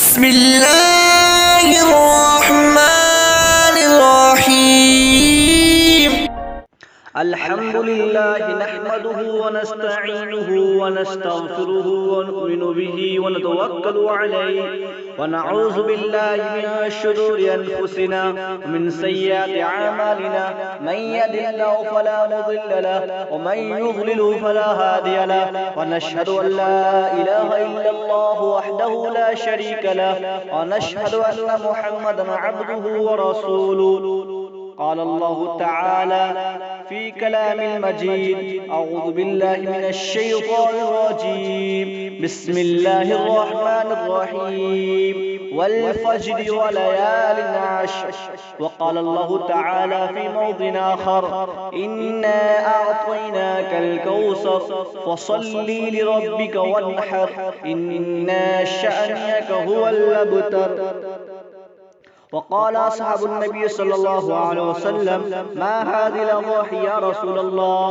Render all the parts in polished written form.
بسم الله الرحمن الرحيم. الحمد لله نحمده ونستعينه ونستغفره ونؤمن به ونتوكل عليه ونعوذ بالله من شرور أنفسنا ومن سيئات أعمالنا من يهد الله فلا مضل له ومن يضلل فلا هادي له ونشهد أن لا إله إلا الله وحده لا شريك له ونشهد أن محمدا عبده ورسوله. قال الله تعالى في كلام المجيد: أعوذ بالله من الشيطان الرجيم، بسم الله الرحمن الرحيم، والفجر وليال عشر. وقال الله تعالى في موضع آخر: إنا أعطيناك الكوثر فصل لربك وانحر إن شأنك هو الأبتر. وقال أصحاب النبي صلى الله عليه وسلم: ما هذه الأضاحي يا رسول الله؟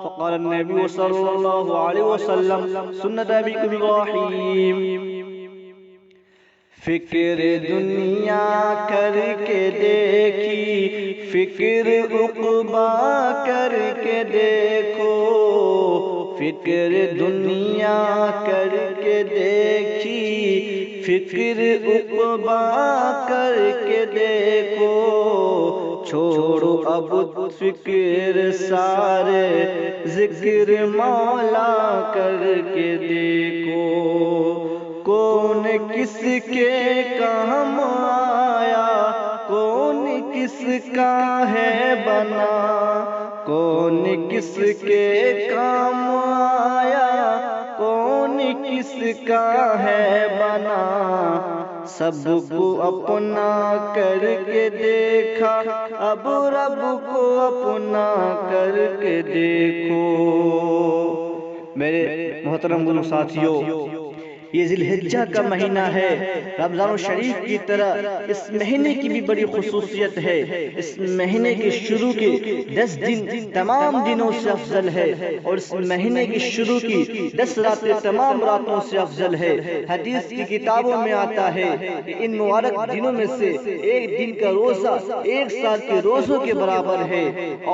فقال النبي صلى الله عليه وسلم: سنة أبيكم إبراهيم. فکر دنیا کر کے دیکھی، فکر عقبا کر کے دیکھو، فکر دنیا کر کے دیکھی، فکر عقبا کر کے دیکھو، چھوڑو اب فکر سارے، ذکر مولا کر کے دیکھو. کون کس کے کام آیا، کون کس کا ہے بنا، کون کس کے کام آیا، کون کس کا ہے بنا، سب کو اپنا کر کے دیکھا، اب رب کو اپنا کر کے دیکھو. میرے محترم گرو ساتھیوں، یہ ذی الحجہ کا مہینہ ہے. رمضان الشریف کی طرح اس مہینے کی بھی بڑی خصوصیت ہے. اس مہینے کے شروع کے 10 دن تمام دنوں سے افضل ہے، اور اس مہینے کی شروع کی 10 راتیں تمام راتوں سے افضل ہے. حدیث کی کتابوں میں آتا ہے کہ ان مبارک دنوں میں سے ایک دن کا روزہ 1 سال کے روزوں کے برابر ہے،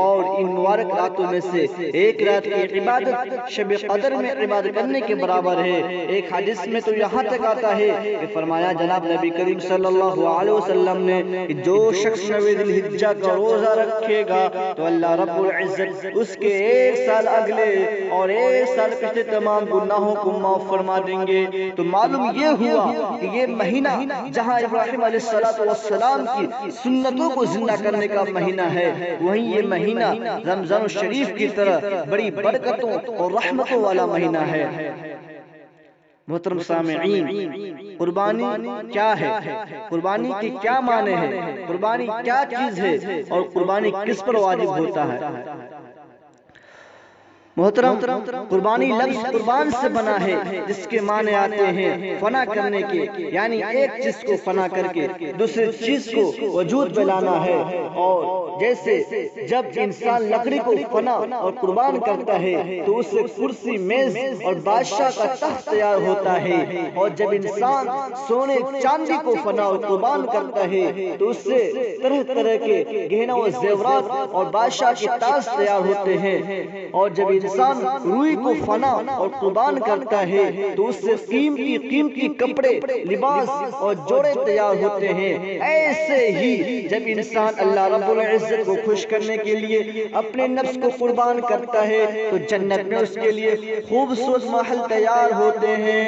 اور ان مبارک راتوں میں سے ایک رات کی عبادت شب قدر میں عبادت کرنے کے برابر ہے. ایک حدیث میں تو یہاں تک آتا ہے کہ فرمایا جناب نبی کریم صلی اللہ علیہ وسلم نے کہ جو شخص ذی الحجہ کا روزہ رکھے گا تو اللہ رب العزت اس کے 1 سال اگلے اور 1 سال پچھلے تمام گناہوں کو معاف فرما دیں گے. تو معلوم یہ ہوا کہ یہ مہینہ جہاں ابراہیم علیہ السلام کی سنتوں کو زندہ کرنے کا مہینہ ہے، وہیں یہ مہینہ رمضان الشریف کی طرح بڑی برکتوں اور رحمتوں والا مہینہ ہے. محترم سامعین، قربانی کیا ہے؟ قربانی کے کیا معنی ہے؟ قربانی کیا چیز ہے؟ اور قربانی کس پر واجب ہوتا ہے؟ محترم، قربانی لفظ قربان سے بنا ہے، جس کے معنی آتے ہیں فنا کرنے کے، یعنی ایک چیز کو فنا کر کے دوسری چیز کو وجود میں لانا ہے. اور جیسے جب انسان لکڑی کو فنا اور قربان کرتا ہے تو اس سے کرسی، میز اور بادشاہ کا تخت تیار ہوتا ہے، اور جب انسان سونے چاندی کو فنا اور قربان کرتا ہے تو اس سے طرح طرح کے گہنا و زیورات اور بادشاہ کے تاج تیار ہوتے ہیں. اور جب انسان روئی کو فنا اور قربان کرتا ہے تو اس سے قیمتی قیمتی کپڑے، لباس اور جوڑے تیار ہوتے ہیں. ایسے ہی جب انسان اللہ رب العزت کو خوش کرنے کے لیے اپنے نفس کو قربان کرتا ہے تو جنت میں اس کے لیے خوبصورت محل تیار ہوتے ہیں.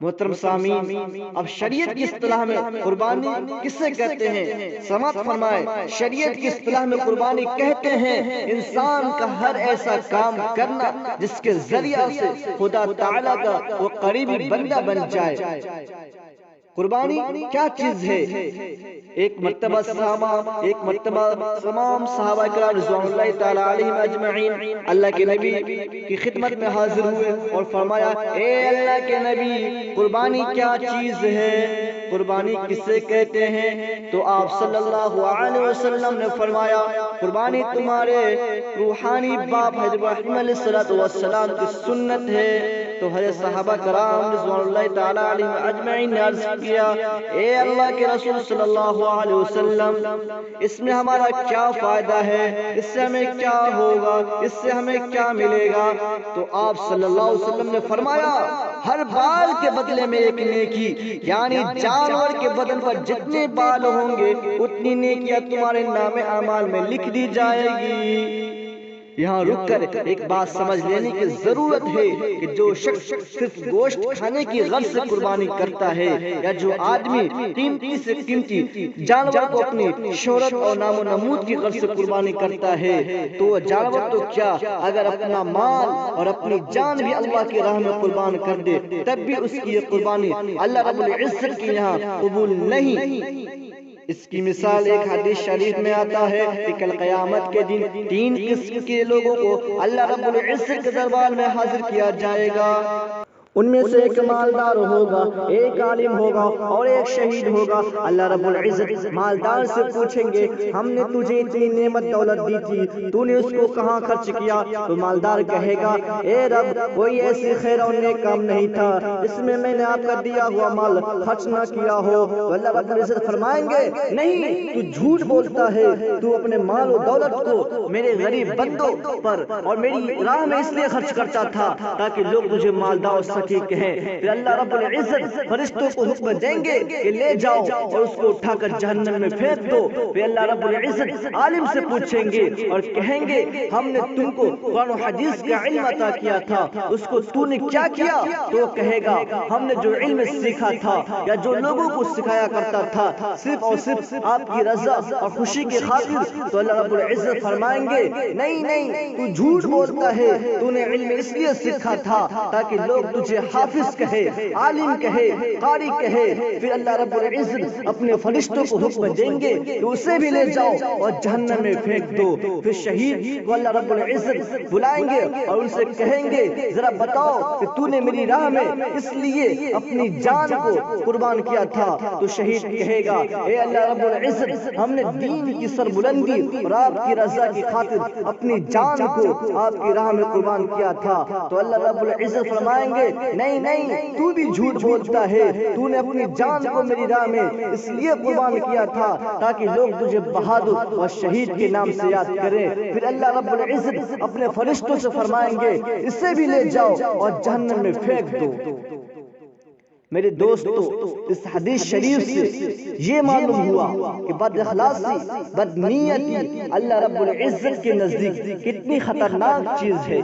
محترم سامعین، اب شریعت کی اصطلاح میں قربانی کسے کہتے ہیں؟ سماعت فرمائے. شریعت کی اصطلاح میں قربانی کہتے ہیں انسان کا ہر ایسا کام کرنا جس کے ذریعہ سے خدا تعالیٰ کا وہ قریبی بندہ بن جائے. قربانی کیا چیز ہے؟ ایک مرتبہ تمام صحابہ کرام رضوان اللہ تعالی علیہم اجمعین اللہ کے نبی کی خدمت میں حاضر ہوئے اور فرمایا: اے اللہ کے نبی، قربانی کیا چیز ہے؟ قربانی کسے کہتے ہیں؟ تو آپ صلی اللہ علیہ وسلم نے فرمایا: قربانی تمہارے روحانی باپ حضرت ابراہیم علیہ السلام کی سنت ہے. تو حضرت صحابہ کرام رضوان اللہ تعالی علیہم اجمعین نے عرض کیا اے اللہ کے رسول صلی اللہ علیہ وسلم اس میں ہمارا کیا فائدہ ہے، اس سے ہمیں کیا ہوگا، اس سے ہمیں کیا ملے گا؟ تو آپ صلی اللہ علیہ وسلم نے فرمایا ہر بال کے بدلے میں ایک نیکی، یعنی جانور کے بدن پر جتنے بال ہوں گے اتنی نیکیاں تمہارے نام اعمال میں لکھ دی جائے گی۔ یہاں رک کر ایک بات سمجھ لینے کی ضرورت ہے کہ جو شخص صرف گوشت کھانے کی غرض سے قربانی کرتا ہے یا جو آدمی قیمتی سے قیمتی جانور کو اپنی شہرت اور نام و نمود کی غرض سے قربانی کرتا ہے تو وہ جانور تو کیا اگر اپنا مال اور اپنی جان بھی اللہ کی راہ میں قربان کر دے تب بھی اس کی یہ قربانی اللہ رب العزت کے یہاں قبول نہیں۔ اس کی مثال ایک حدیث شریف میں آتا ہے کہ کل قیامت کے دن 3 قسم کے لوگوں کو اللہ رب العزت کے دربار میں حاضر کیا جائے گا۔ ان میں سے ایک مالدار ہوگا، ایک عالم ہوگا اور ایک شہید ہوگا۔ اللہ رب العزت مالدار سے پوچھیں گے ہم نے تجھے اتنی نعمت دولت دی تھی، تو نے اس کو کہاں خرچ کیا؟ تو مالدار کہے گا اے رب کوئی ایسی خیر اور نیک کام نہیں تھا اس میں میں نے آپ کا دیا ہوا مال خرچ نہ کیا ہو۔ تو اللہ رب العزت فرمائیں گے نہیں، تو جھوٹ بولتا ہے، تو اپنے مال و دولت کو میرے غریب بندوں پر اور میری راہ میں اس لیے خرچ کرتا تھا تاکہ لوگ تجھے مالدار کہیں۔ پھر اللہ رب العزت فرشتوں کو حکم دیں گے کہ لے جاؤ اور اس کو اٹھا کر جہنم میں پھینک دو۔ پھر اللہ رب العزت عالم سے پوچھیں گے اور کہیں گے ہم نے تم کو قرآن و حدیث کا علم عطا کیا تھا، اس کو تو نے کیا کیا؟ تو وہ کہے گا ہم نے جو علم سیکھا تھا یا جو لوگوں کو سکھایا کرتا تھا صرف اور صرف آپ کی رضا اور خوشی کی خاطر۔ تو اللہ رب العزت فرمائیں گے نہیں نہیں، تو جھوٹ بولتا ہے، تو نے علم اس لیے سیکھا تھا تاکہ لوگ تجھے حافظ کہے، عالم کہے، قاری کہے۔ پھر اللہ رب العزت اپنے فرشتوں کو حکم دیں گے کہ اسے بھی لے جاؤ اور جہنم میں پھینک دو۔ پھر شہید کو اللہ رب العزت بلائیں گے اور ان سے کہیں گے ذرا بتاؤ کہ تو نے میری راہ میں اس لیے اپنی جان کو قربان کیا تھا؟ تو شہید کہے گا اے اللہ رب العزت ہم نے دین کی سربلندی اور آپ کی رضا کی خاطر اپنی جان کو آپ کی راہ میں قربان کیا تھا۔ تو اللہ رب العزت فرمائیں گے نہیں نہیں، تو بھی جھوٹ بولتا ہے، تو نے اپنی جان کو میری راہ میں اس لیے قربان کیا تھا تاکہ لوگ تجھے بہادر اور شہید کے نام سے یاد کریں۔ پھر اللہ رب العزت اپنے فرشتوں سے فرمائیں گے اسے بھی لے جاؤ اور جہنم میں پھینک دو۔ میرے دوستو اس حدیث شریف سے یہ معلوم ہوا کہ بد اخلاصی، بد نیتی اللہ رب العزت کے نزدیک کتنی خطرناک چیز ہے،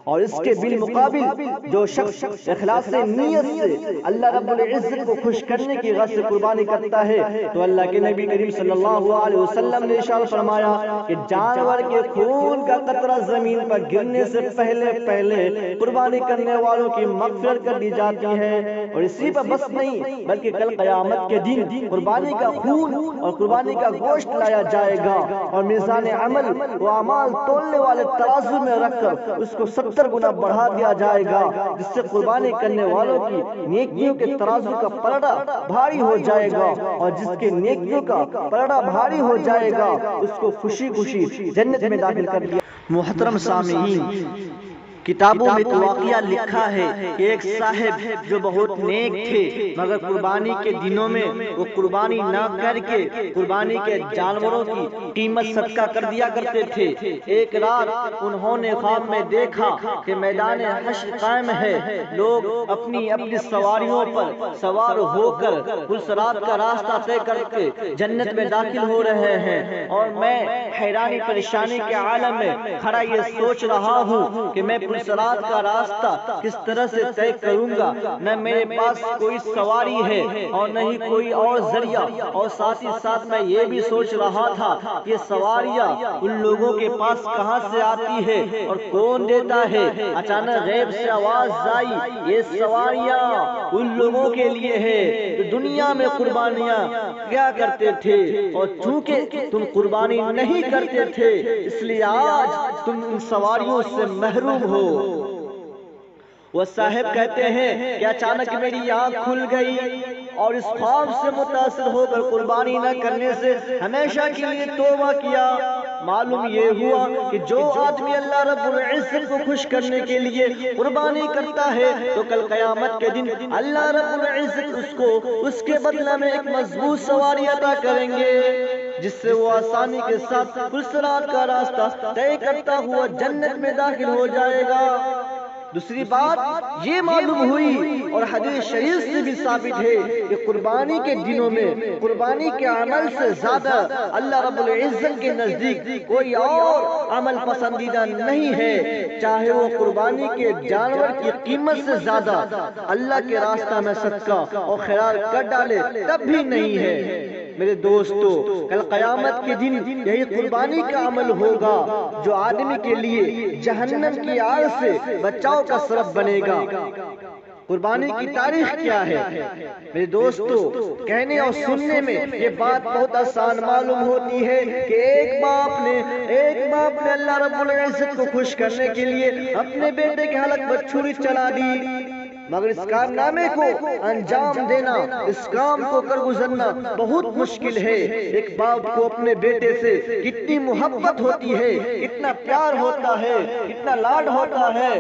اور اس کے بالمقابل جو شخص اخلاص نیت سے اللہ رب العزت کو خوش کرنے کی غرض سے قربانی کرتا ہے تو اللہ کے نبی کریم صلی اللہ علیہ وسلم نے ارشاد فرمایا کہ جانور کے خون کا قطرہ زمین پر گرنے سے پہلے قربانی کرنے والوں کی مغفرت کر دی جاتی ہے۔ اور اسی پر بس نہیں بلکہ کل قیامت کے دن قربانی کا خون اور قربانی کا گوشت لایا جائے گا اور میزان عمل و اعمال تولنے والے ترازو میں رکھ کر اس کو 70 گنا بڑھا دیا جائے گا، جس سے قربانی کرنے والوں کی نیکیوں کے ترازو کا پلڑا بھاری ہو جائے گا، اور جس کے نیکیوں کا پلڑا بھاری ہو جائے گا اس کو خوشی خوشی جنت میں داخل کر دیا۔ محترم سامعین، کتابوں میں تو واقعہ لکھا ہے کہ ایک صاحب جو بہت نیک تھے مگر قربانی کے دنوں میں وہ قربانی نہ کر کے قربانی کے جانوروں کی قیمت صدقہ کر دیا کرتے تھے۔ ایک رات انہوں نے خواب میں دیکھا کہ میدان حشر قائم ہے، لوگ اپنی اپنی سواریوں پر سوار ہو کر پلسرات کا راستہ طے کر کے جنت میں داخل ہو رہے ہیں، اور میں حیرانی پریشانی کے عالم میں کھڑا یہ سوچ رہا ہوں کہ میں پلسرات کا راستہ کس طرح سے طے کروں گا۔ نہ میرے پاس کوئی سواری ہے اور نہ ہی کوئی اور ذریعہ، اور ساتھ ہی ساتھ میں یہ بھی سوچ رہا تھا کہ سواریاں ان لوگوں کے پاس کہاں سے آتی ہے اور کون دیتا ہے۔ اچانک غیب سے آواز آئی یہ سواریاں ان لوگوں کے لیے ہے جو دنیا میں قربانیاں کیا کرتے تھے، اور چونکہ تم قربانی نہیں کرتے تھے اس لیے آج تم ان سواریوں سے محروم ہو۔ وہ صاحب کہتے ہیں کہ اچانک میری آنکھ کھل گئی اور اس خواب سے متاثر ہو کر قربانی نہ کرنے سے ہمیشہ کے لیے توبہ کیا۔ معلوم یہ ہوا کہ جو آدمی اللہ رب العزت کو خوش کرنے کے لیے قربانی کرتا ہے تو کل قیامت کے دن اللہ رب العزت اس کو اس کے بدلہ میں ایک مضبوط سواری عطا کریں گے، جس سے وہ آسانی کے ساتھ پرصراط کا راستہ طے کرتا ہوا جنت میں داخل ہو جائے گا۔ دوسری بات یہ معلوم ہوئی اور حدیث شریف سے بھی ثابت ہے کہ قربانی کے دنوں میں قربانی کے عمل سے زیادہ اللہ رب العزت کے نزدیک کوئی اور عمل پسندیدہ نہیں ہے، چاہے وہ قربانی کے جانور کی قیمت سے زیادہ اللہ کے راستہ میں صدقہ اور خیرات کر ڈالے تب بھی نہیں ہے۔ میرے دوستو، کل قیامت کے دن یہی قربانی کا عمل ہوگا جو آدمی کے لیے جہنم کی آگ سے بچاؤ کا سبب بنے گا۔ قربانی کی تاریخ کیا ہے؟ میرے دوستو، کہنے اور سننے میں یہ بات بہت آسان معلوم ہوتی ہے کہ ایک باپ نے اللہ رب العزت کو خوش کرنے کے لیے اپنے بیٹے کے حلق پر چھری چلا دی، مگر اس کارنامے کو انجام دینا، اس کام کو کر گزرنا بہت مشکل ہے۔ ایک باپ کو اپنے بیٹے سے کتنی محبت ہوتی ہے، کتنا پیار ہوتا ہے، کتنا لاڈ ہوتا ہے،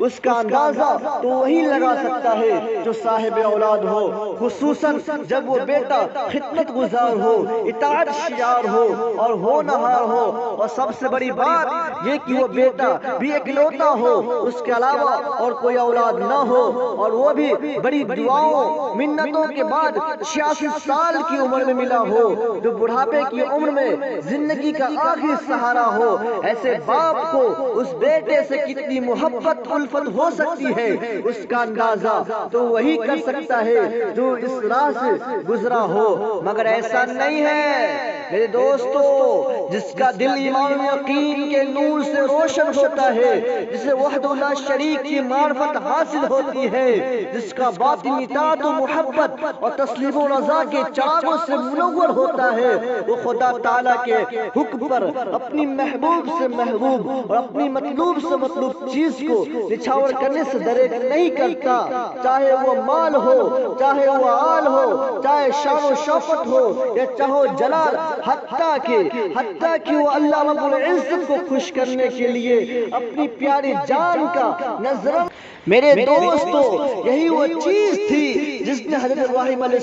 اس کا اندازہ تو وہی لگا سکتا ہے جو صاحب اولاد ہو، خصوصاً جب وہ بیٹا خدمت گزار ہو، اطاعت شیار ہو اور ہونہار ہو، اور سب سے بڑی بات یہ کہ وہ بیٹا بھی اکلوتا ہو، اس کے علاوہ اور کوئی اولاد نہ ہو، اور وہ بھی بڑی دعاؤں منتوں کے بعد 86 سال کی عمر میں ملا ہو، جو بڑھاپے کی عمر میں زندگی کا آخری سہارا ہو۔ ایسے باپ کو اس بیٹے سے کتنی محبت الفت ہو سکتی ہے، اس کا اندازہ تو وہی کر سکتا ہے جو اس راہ سے گزرا ہو، مگر ایسا نہیں ہے میرے دوستو۔ جس کا دل ایمان و یقین کے نور سے روشن ہوتا ہے، جسے وحدہ لا شریک کی معرفت حاصل ہوتی ہے، جس کا باطن اطاعت و محبت اور تسلیم و رضا کے چراغوں سے منور ہوتا ہے، وہ خدا تعالیٰ کے حکم پر اپنی محبوب سے محبوب اور اپنی مطلوب سے مطلوب چیز کو نچھاور کرنے سے دریغ نہیں کرتا، چاہے وہ مال ہو، چاہے وہ آل ہو، چاہے شان و شوکت ہو یا چاہو جلال، حتیٰ کہ وہ اللہ رب العزت کو خوش کرنے کے لیے اپنی پیاری جان کا نظر۔ میرے دوستو، یہی وہ چیز تھی جس نے حضرت ابراہیم علیہ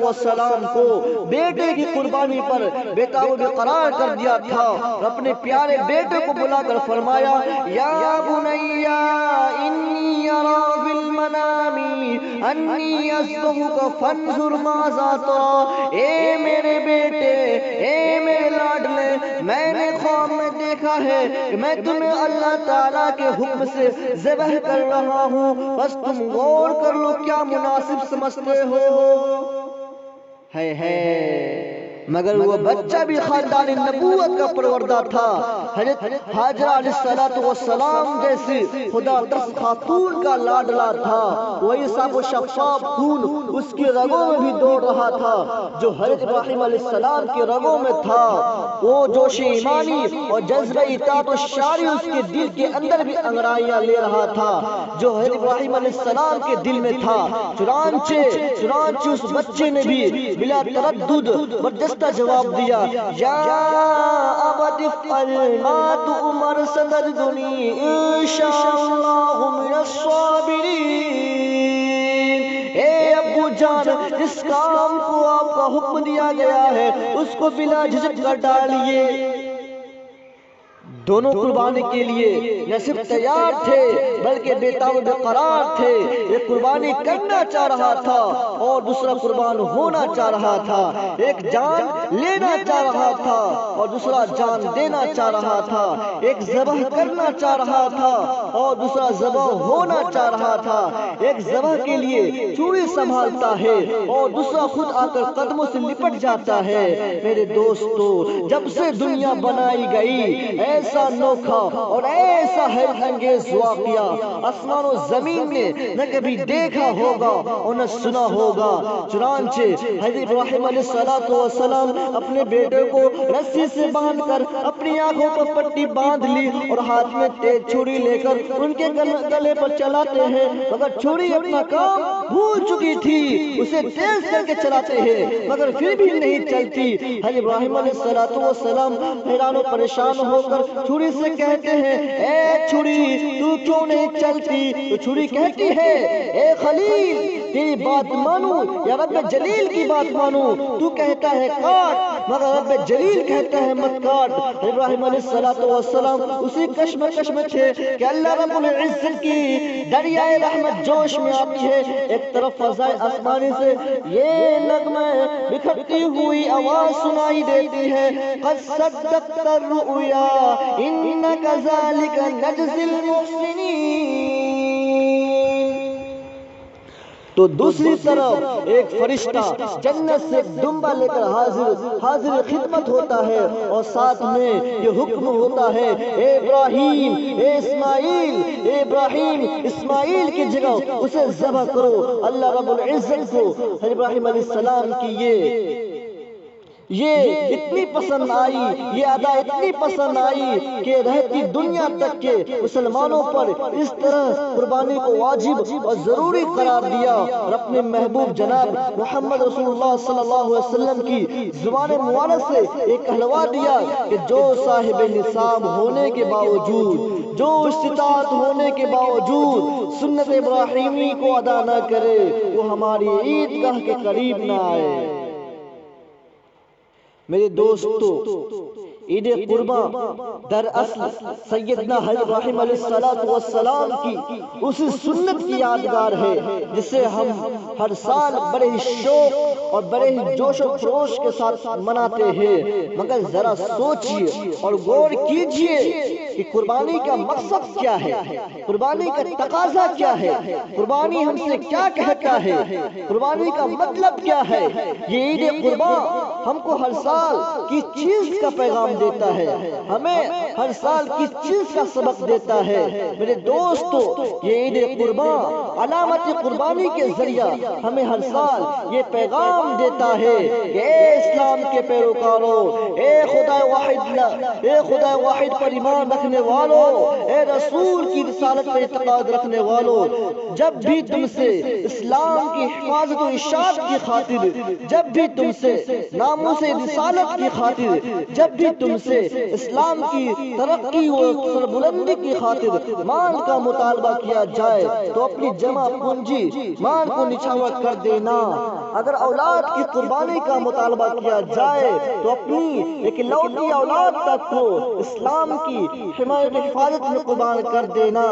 السلام کو بیٹے کی قربانی پر بےتاب قرار کر دیا تھا، اور اپنے پیارے بیٹے کو بلا کر فرمایا، یا بنیا انی ارا فی المنام انی اذبحک فانظر ماذا تری۔ اے میرے بیٹے، اے میرے لاڈلے، میں نے خواب میں دیکھا ہے کہ میں تمہیں اللہ تعالیٰ کے حکم سے ذبح کر رہا ہوں، بس تم غور کر لو کیا مناسب سمجھتے ہو۔ ہے مگر وہ بچہ بھی خاندان نبوت کا پروردہ تھا، حضرت حاجرہ علیہ السلام جیسی خدا ترس خاتون کا لاڈلا تھا۔ وہی صاف و شفاف خون اس کی رگوں میں بھی دوڑ رہا تھا جو حضرت ابراہیم علیہ السلام کے رگوں میں تھا۔ وہ جوش ایمانی اور جذبہ اطاعت و شاری اس کے دل کے اندر بھی انگڑائیاں لے رہا تھا جو حضرت ابراہیم علیہ السلام کے دل میں تھا۔ چنانچہ اس بچے نے بھی بلا تردد برجستہ جواب دیا، یا ابت افعل ما تؤمر ستجدنی انشاءاللہ من الصابرین۔ اے ابو جان، جس کام کو آپ کا حکم دیا گیا ہے اس کو بلا جھجک کر ڈالیے۔ دونوں قربانی کے لیے نہ صرف تیار تھے بلکہ بےتاب قرار تھے۔ ایک قربانی کرنا چاہ رہا تھا اور دوسرا قربان ہونا چاہ رہا تھا، ایک جان لینا چاہ رہا تھا اور دوسرا جان دینا چاہ رہا تھا، ایک ذبح کرنا چاہ رہا تھا اور دوسرا ذبح ہونا چاہ رہا تھا، ایک ذبح کے لیے چوری سنبھالتا ہے اور دوسرا خود آ کر قدموں سے لپٹ جاتا ہے۔ میرے دوستو، جب سے دنیا بنائی گئی ایسا ایسا انوکھا اور ایسا حیرت انگیز واقعہ آسمان و زمین نے نہ کبھی دیکھا ہوگا اور نہ سنا ہوگا۔ چنانچہ حضرت ابراہیم علیہ السلام اپنے بیٹے کو رسی سے باندھ کر اپنی آنکھوں پر پٹی باندھ لی اور ہاتھ میں تیز چھری لے کر ان کے گلے پر چلاتے ہیں، مگر چھری اپنا کام بھول چکی تھی، اسے تیز کر کے چلاتے ہیں مگر پھر بھی نہیں چلتی۔ حضرت ابراہیم علیہ السلام حیران و پریشان ہو کر چھری سے کہتے ہیں، اے چھری تو کیوں نہیں چلتی؟ تو چھری کہتی ہے، اے خلیل تیری بات مانوں یا رب جلیل کی بات مانوں؟ تو کہتا ہے کاٹ مگر رب جلیل کہتا ہے مت کاٹ۔ ابراہیم علیہ السلام اسی کشمکش میں تھے کہ اللہ رب العزت کی دریائے رحمت جوش میں آتی ہے۔ ایک طرف فضائے آسمانی سے یہ نغمہ بکھرتی ہوئی آواز سنائی دیتی ہے، قد صدقت الرؤیا انا کذالک نجزی المحسنین۔ تو دوسری طرف ایک فرشتہ جنت سے ایک دمبا لے کر حاضر خدمت ہوتا ہے اور ساتھ میں یہ حکم ہوتا ہے، اے ابراہیم اے اسماعیل، اے ابراہیم اسماعیل کی جگہ اسے ذبح کرو۔ اللہ رب العزت کو ابراہیم علیہ السلام کی یہ اتنی پسند آئی، یہ ادا اتنی پسند آئی کہ رہتی دنیا تک کے مسلمانوں پر اس طرح قربانی کو واجب اور ضروری قرار دیا اور اپنے محبوب جناب محمد رسول اللہ صلی اللہ علیہ وسلم کی زبان مبارک سے ایک کہلوا دیا کہ جو صاحب نصاب ہونے کے باوجود، جو استطاعت ہونے کے باوجود سنت ابراہیمی کو ادا نہ کرے وہ ہماری عیدگاہ کے قریب نہ آئے۔ میرے دوستو، عید قربان دراصل سیدنا حضرت ابراہیم علیہ السلام کی اس سنت کی یادگار ہے جسے ہم ہر سال بڑے ہی شوق اور بڑے ہی جوش و خروش کے ساتھ مناتے ہیں۔ مگر ذرا سوچئے اور غور کیجئے کہ قربانی کا مقصد کیا ہے، قربانی کا تقاضا کیا ہے، قربانی ہم سے کیا کہتا ہے، قربانی کا مطلب کیا ہے۔ یہ عید قربان ہم کو ہر سال کس چیز کا پیغام دیتا ہے، ہمیں ہر سال کس چیز کا سبق دیتا ہے؟ میرے دوستو، یہ عید قربان علامت قربانی کے ذریعہ ہمیں ہر سال یہ پیغام دیتا ہے کہ اے اسلام کے پیروکاروں، اے خدا واحد پر ایمان رکھنے والوں، اے رسول کی رسالت پر اعتقاد رکھنے والوں، جب بھی تم سے اسلام کی حفاظت و اشاعت کی خاطر، جب بھی تم سے ناموس رسالت کی خاطر، جب بھی تم سے اسلام کی ترقی و سربلندی کی خاطر مال کا مطالبہ کیا جائے تو اپنی جمع پونجی مال کو نچھاور کر دینا۔ اگر اولاد کی قربانی کا مطالبہ کیا جائے تو اپنی اکلوتی اولاد تک کو اسلام کی حمایت و حفاظت میں قربان کر دینا۔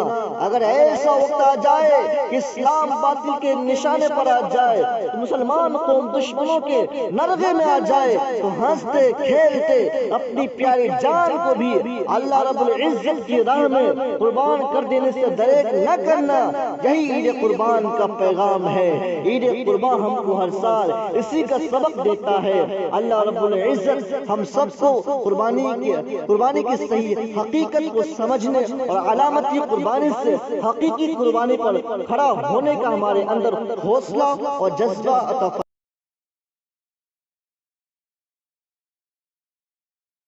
اگر ایسا وقت آ جائے کہ اسلام باطل کے نشانے پر آ جائے، مسلمان قوم دشمنوں کے نرغے میں آ جائے تو ہنستے کھیلتے اپنی پیاری جان کو بھی اللہ رب العزت کی راہ میں قربان کر دینے سے دریغ نہ کرنا۔ یہی عید قربان کا پیغام ہے۔ عید قربان ہم کو ہر سال اسی کا سبق دیتا ہے۔ اللہ رب العزت ہم سب کو قربانی کی صحیح حقیقت کو سمجھنے اور علامتی قربانی سے حقیقی قربانی پر کھڑا ہونے کا ہمارے اندر حوصلہ اور جذبہ عطا فرمائے۔